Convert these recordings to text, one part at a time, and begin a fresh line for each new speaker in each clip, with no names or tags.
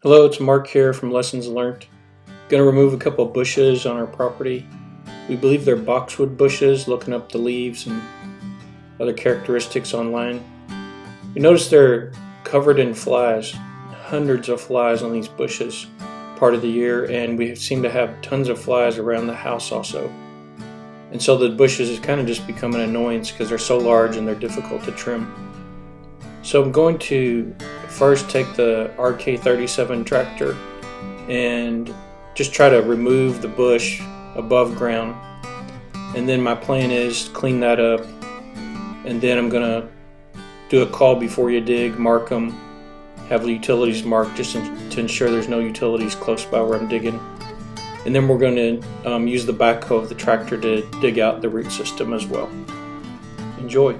Hello, it's Mark here from Lessons Learned. Going to remove a couple of bushes on our property. We believe they're boxwood bushes, looking up the leaves and other characteristics online. We notice they're covered in flies, hundreds of flies on these bushes part of the year, and we seem to have tons of flies around the house also. And so the bushes has kind of just become an annoyance because they're so large and they're difficult to trim. So I'm going to first take the RK37 tractor and just try to remove the bush above ground. And then my plan is to clean that up, and then I'm going to do a call before you dig, mark them, have the utilities marked just to ensure there's no utilities close by where I'm digging. And then we're going to use the backhoe of the tractor to dig out the root system as well. Enjoy.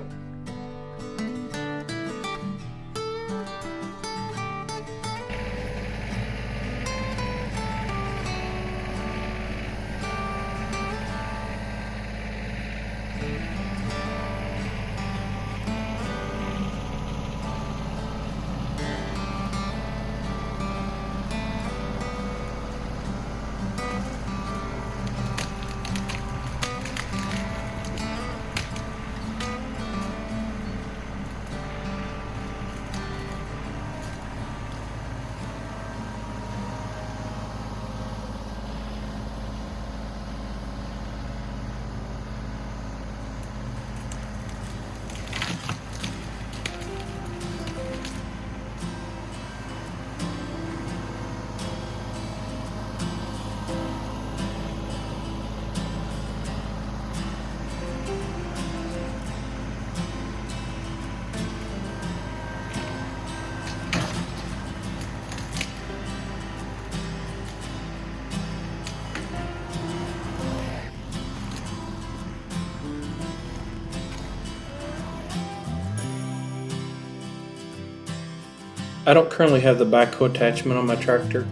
I don't currently have the backhoe attachment on my tractor,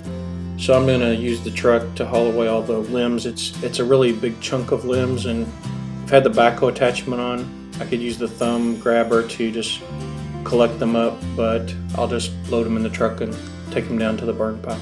so I'm going to use the truck to haul away all the limbs. It's a really big chunk of limbs, and I've had the backhoe attachment on. I could use the thumb grabber to just collect them up, but I'll just load them in the truck and take them down to the burn pile.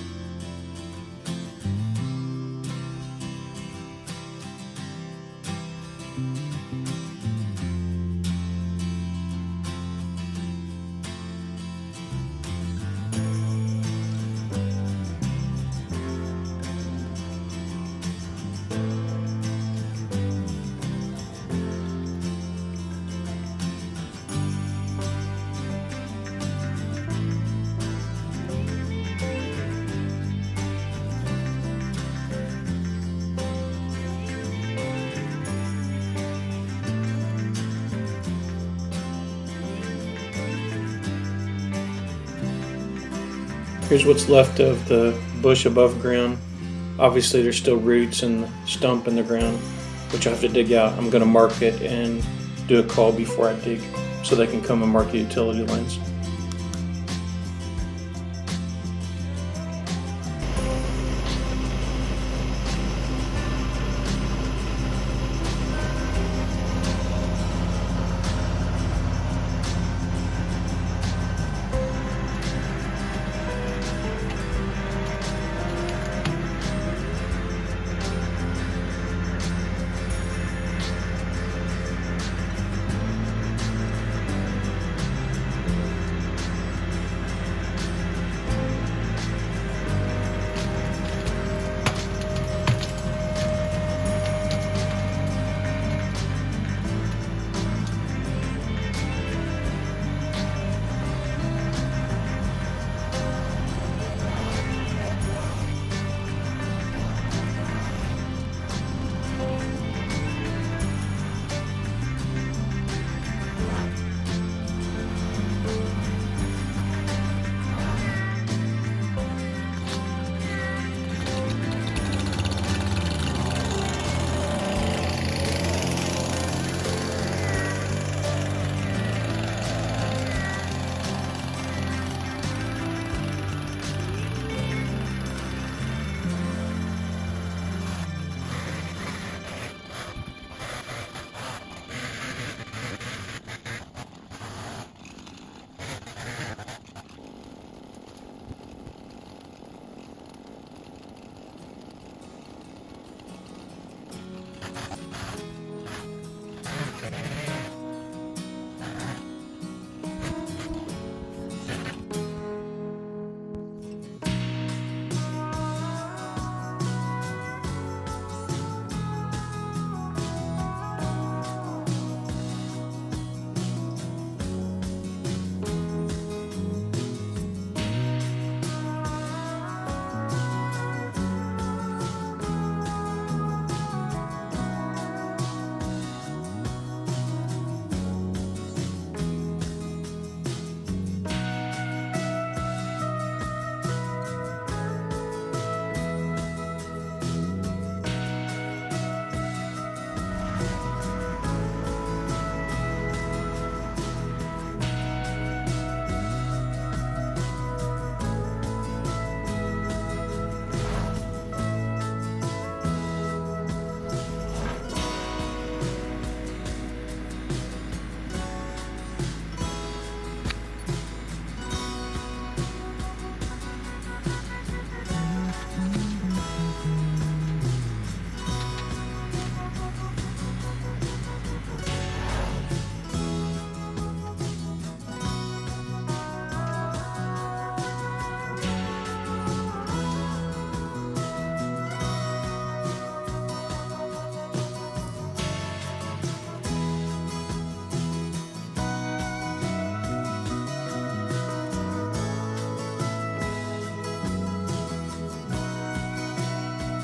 Here's what's left of the bush above ground. Obviously there's still roots and the stump in the ground, which I have to dig out. I'm going to mark it and do a call before I dig so they can come and mark the utility lines.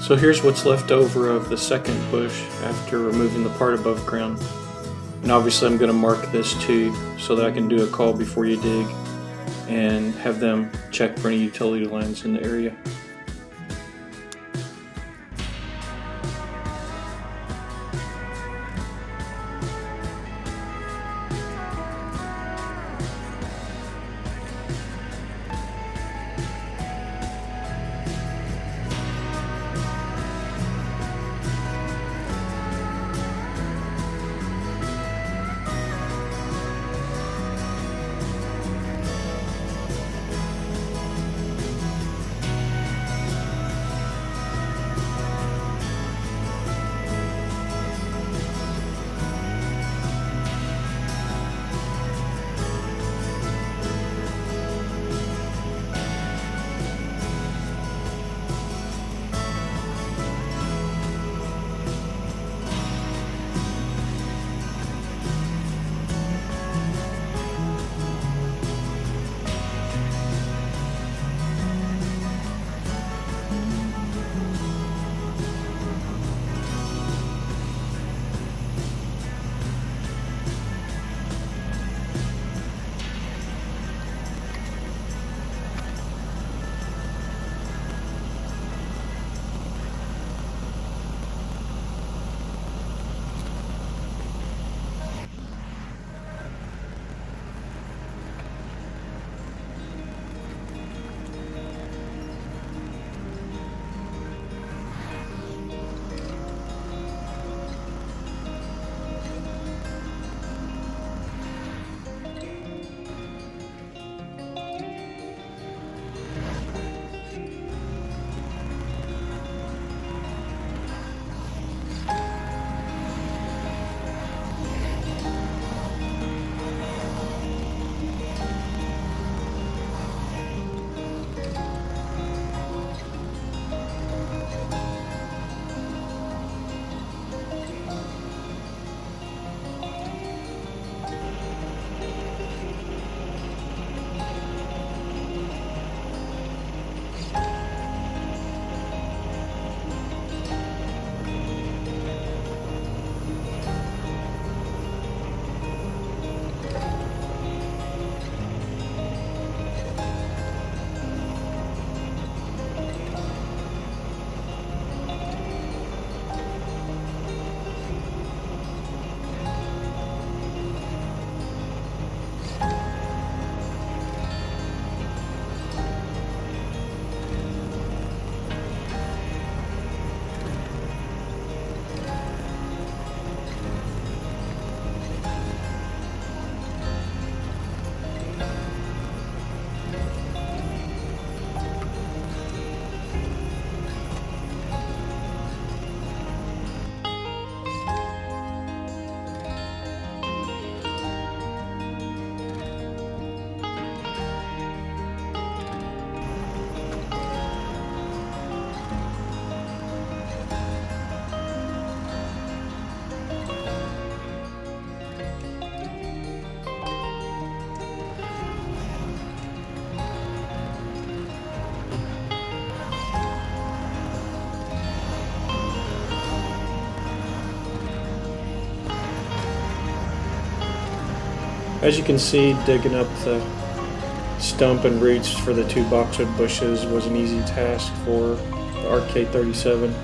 So here's what's left over of the second bush after removing the part above ground. And obviously I'm going to mark this too so that I can do a call before you dig and have them check for any utility lines in the area. As you can see, digging up the stump and roots for the two boxwood bushes was an easy task for the RK37.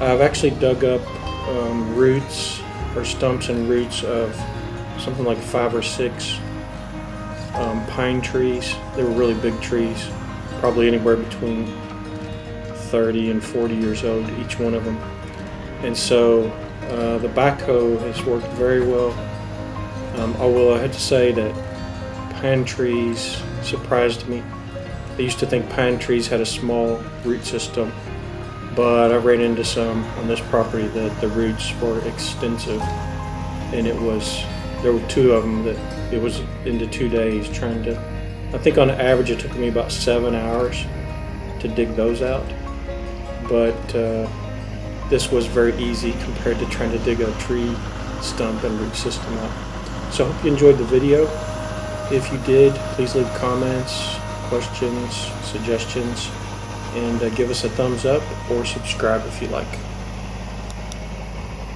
I've actually dug up roots or stumps and roots of something like 5 or 6 pine trees. They were really big trees, probably anywhere between 30 and 40 years old, each one of them. And so the backhoe has worked very well. Although I had to say that pine trees surprised me. I used to think pine trees had a small root system, but I ran into some on this property that the roots were extensive, and there were 2 of them that it was into 2 days trying to, I think on average it took me about 7 hours to dig those out, but this was very easy compared to trying to dig a tree stump and root system out. So I hope you enjoyed the video. If you did, please leave comments, questions, suggestions. and give us a thumbs up or subscribe if you like.